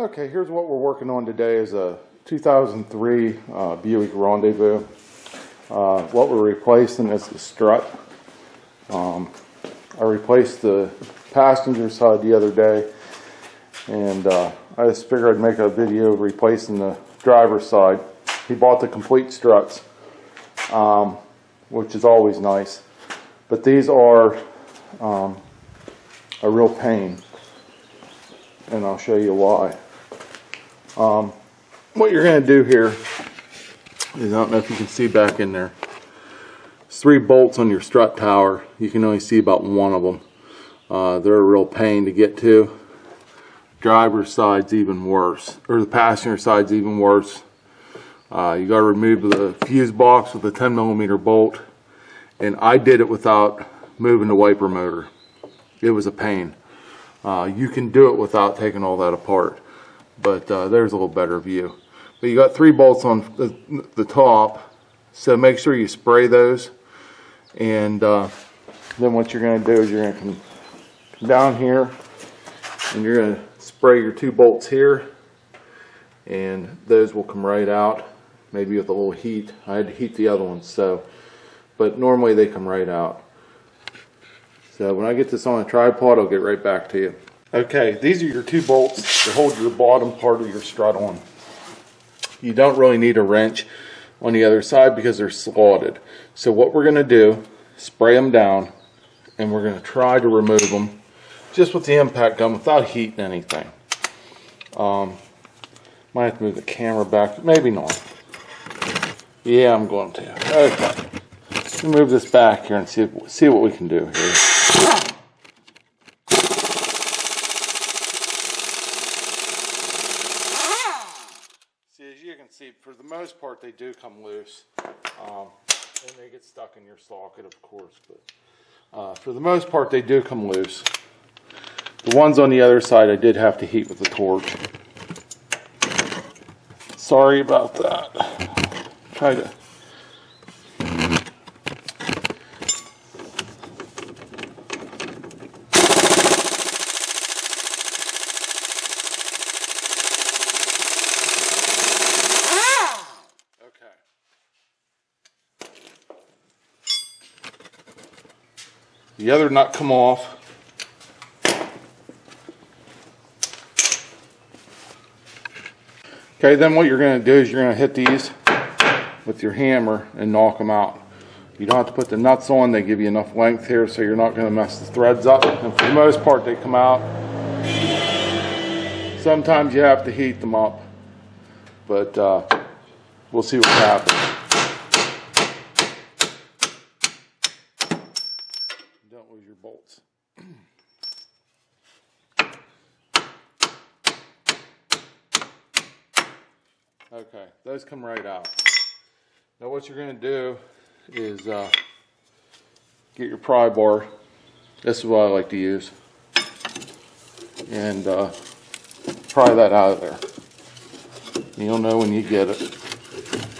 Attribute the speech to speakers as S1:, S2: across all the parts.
S1: Okay, here's what we're working on today is a 2003 Buick Rendezvous. What we're replacing is the strut. I replaced the passenger side the other day, and I just figured I'd make a video of replacing the driver's side. He bought the complete struts, which is always nice, but these are a real pain, and I'll show you why. What you're going to do here is, I don't know if you can see back in there, there's 3 bolts on your strut tower. You can only see about one of them. They're a real pain to get to. Driver's side's even worse, or the passenger side's even worse. You got to remove the fuse box with a 10mm bolt, and I did it without moving the wiper motor. It was a pain. You can do it without taking all that apart, but there's a little better view. But you got 3 bolts on the top, so make sure you spray those. And then what you're going to do is you're going to come down here, and you're going to spray your 2 bolts here, and those will come right out. Maybe with a little heat. I had to heat the other ones, but normally they come right out. So when I get this on a tripod, I'll get right back to you. Okay, these are your 2 bolts to hold your bottom part of your strut on. You don't really need a wrench on the other side because they're slotted. So what we're going to do, spray them down, and we're going to try to remove them just with the impact gun without heating anything. Might have to move the camera back, maybe not. Yeah, I'm going to. Okay, let's move this back here and see what we can do here. As you can see, for the most part, they do come loose, and they get stuck in your socket, of course. But for the most part, they do come loose. The ones on the other side, I did have to heat with a torch. Sorry about that. Try to. The other nut come off. Okay, then what you're going to do is you're going to hit these with your hammer and knock them out. You don't have to put the nuts on. They give you enough length here so you're not going to mess the threads up. And for the most part, they come out. Sometimes you have to heat them up, but we'll see what happens. Don't lose your bolts. Okay, those come right out. Now what you're going to do is get your pry bar. This is what I like to use. And pry that out of there. You'll know when you get it.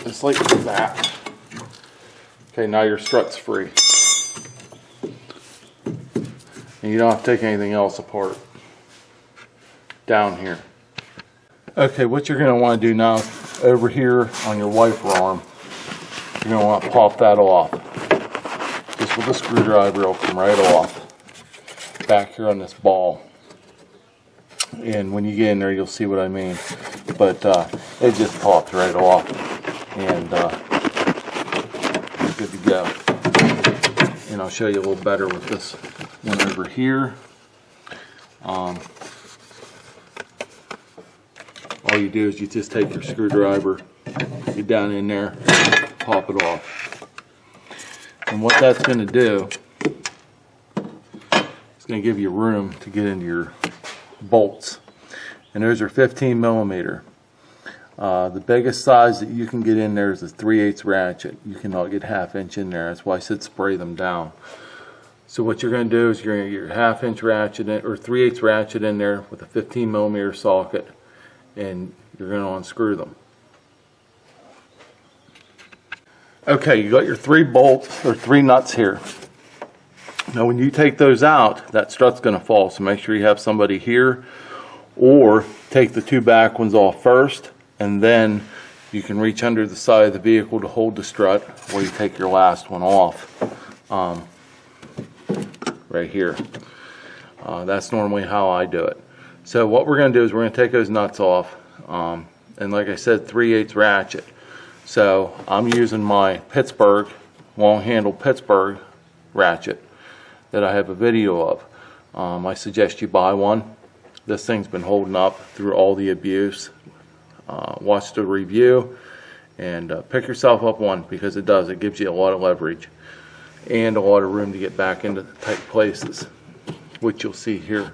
S1: It's like that. Okay, now your strut's free. And you don't have to take anything else apart down here. Okay, what you're going to want to do now, over here on your wiper arm, you're going to want to pop that off. Just with a screwdriver, it'll come right off. Back here on this ball. And when you get in there, you'll see what I mean. But it just popped right off. And you're good to go. And I'll show you a little better with this one over here. All you do is you just take your screwdriver, get down in there, pop it off. And what that's going to do, it's going to give you room to get into your bolts. And those are 15mm. The biggest size that you can get in there is a 3/8 ratchet. You cannot get 1/2 inch in there. That's why I said spray them down. So what you're going to do is you're going to get your 1/2 inch ratchet in, or 3/8 ratchet in there with a 15mm socket, and you're going to unscrew them. Okay, you got your 3 bolts or 3 nuts here. Now when you take those out, that strut's going to fall, so make sure you have somebody here Or take the two back ones off first, and then you can reach under the side of the vehicle to hold the strut, or you take your last one off right here. That's normally how I do it. So what we're going to do is we're going to take those nuts off, and like I said, 3/8 ratchet. So I'm using my Pittsburgh, long-handled Pittsburgh ratchet that I have a video of. I suggest you buy one. This thing's been holding up through all the abuse. Watch the review and pick yourself up one, because it does. It gives you a lot of leverage and a lot of room to get back into tight places, which you'll see here.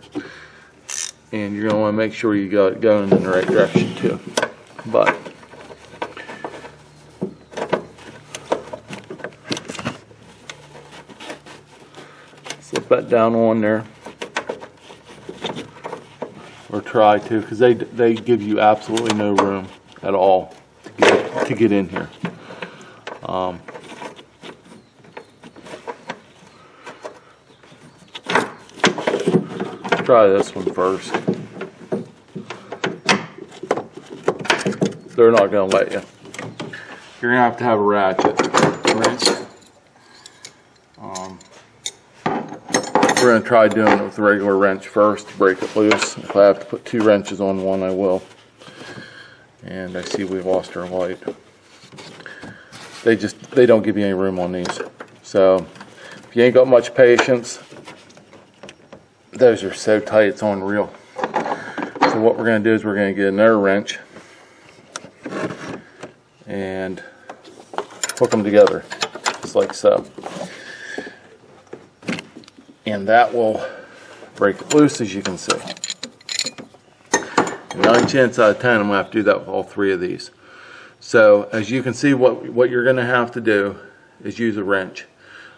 S1: And you're going to want to make sure you got it going in the right direction too. But slip that down on there, or try to, because they give you absolutely no room at all to get in here. Try this one first. They're not going to let you. You're going to have a ratchet wrench. We're going to try doing it with a regular wrench first to break it loose. If I have to put two wrenches on one, I will. And I see we lost our light. They don't give you any room on these. So if you ain't got much patience, those are so tight it's unreal. So what we're going to do is we're going to get another wrench and hook them together, just like so. And that will break it loose, as you can see. 9 chances out of 10 I'm going to have to do that with all 3 of these. So as you can see, what you're going to have to do is use a wrench.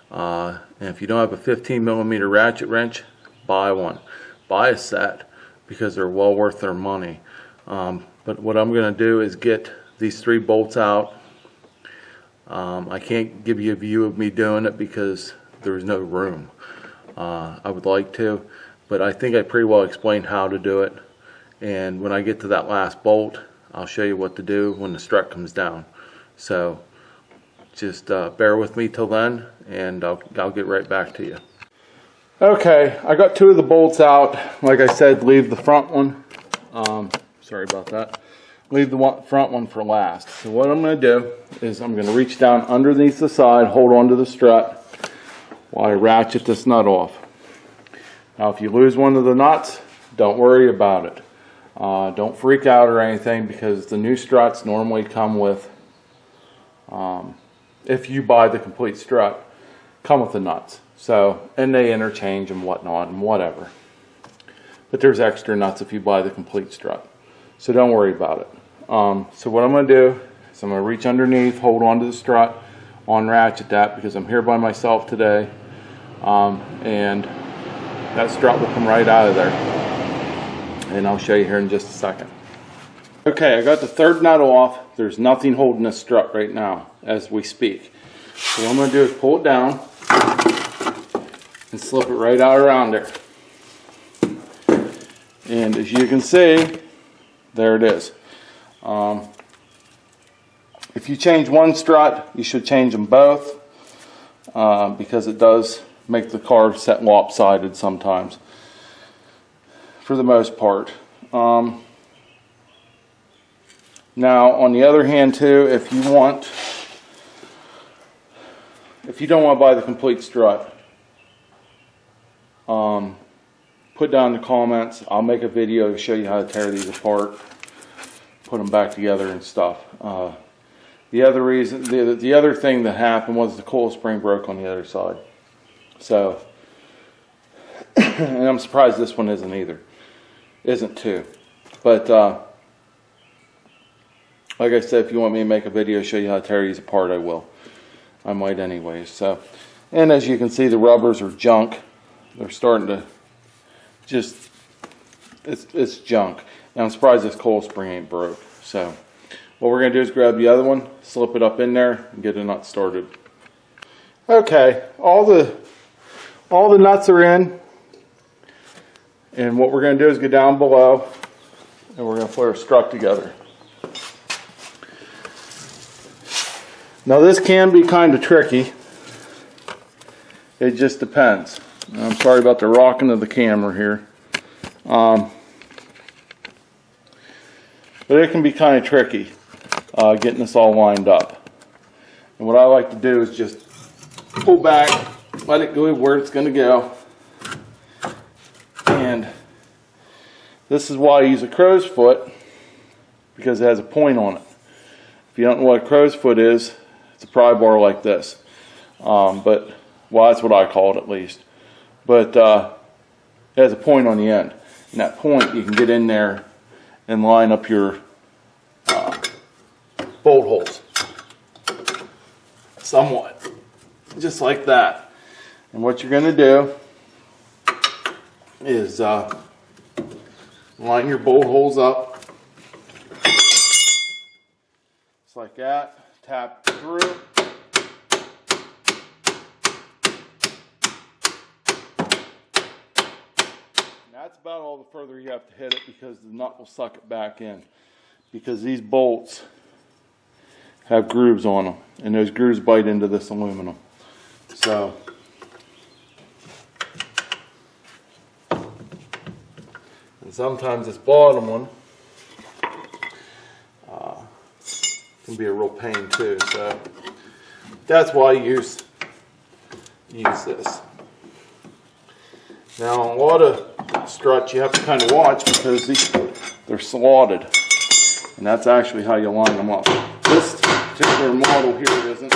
S1: And if you don't have a 15mm ratchet wrench, buy one. Buy a set, because they're well worth their money. But what I'm going to do is get these 3 bolts out. I can't give you a view of me doing it because there's no room. I would like to, but I think I pretty well explained how to do it. And when I get to that last bolt, I'll show you what to do when the strut comes down. So just bear with me till then, and I'll get right back to you. Okay, I got 2 of the bolts out. Like I said, leave the front one. Sorry about that. Leave the front one for last. So what I'm going to do is I'm going to reach down underneath the side, hold onto the strut while I ratchet this nut off. Now if you lose one of the nuts, don't worry about it. Don't freak out or anything, because the new struts normally come with, if you buy the complete strut, come with the nuts. So, and they interchange and whatnot and whatever. But there's extra nuts if you buy the complete strut. So don't worry about it. So what I'm going to do is I'm going to reach underneath, hold onto the strut, unratchet that, because I'm here by myself today. And that strut will come right out of there. And I'll show you here in just a second. Okay, I got the 3rd nut off. There's nothing holding the strut right now as we speak. So what I'm going to do is pull it down and slip it right out around there. And as you can see, there it is. If you change one strut, you should change them both, because it does make the car set lopsided sometimes, for the most part. Now on the other hand too, if you don't want to buy the complete strut, put down in the comments. I'll make a video to show you how to tear these apart, put them back together and stuff. The other thing that happened was the coil spring broke on the other side. So, and I'm surprised this one isn't too. But like I said, if you want me to make a video show you how to tear these apart, I will. I might anyways. So, and as you can see, the rubbers are junk. They're starting to just, it's junk. And I'm surprised this coil spring ain't broke. So what we're going to do is grab the other one, slip it up in there, and get a nut started. Okay, all the nuts are in. And what we're going to do is go down below. and we're going to put our strut together. Now this can be kind of tricky. It just depends. I'm sorry about the rocking of the camera here. But it can be kind of tricky getting this all lined up. And what I like to do is just pull back, let it go where it's going to go. And this is why I use a crow's foot, because it has a point on it. If you don't know what a crow's foot is, it's a pry bar like this. Well, that's what I call it at least. But it has a point on the end. And that point, you can get in there and line up your bolt holes. Somewhat. Just like that. And what you're going to do is line your bolt holes up. Just like that. Tap through. That's about all the further you have to hit it, because the nut will suck it back in. Because these bolts have grooves on them, and those grooves bite into this aluminum. So, and sometimes this bottom one can be a real pain too. So that's why I use this. Now, a lot of struts you have to kind of watch, because they're slotted, and that's actually how you line them up. This particular model here isn't.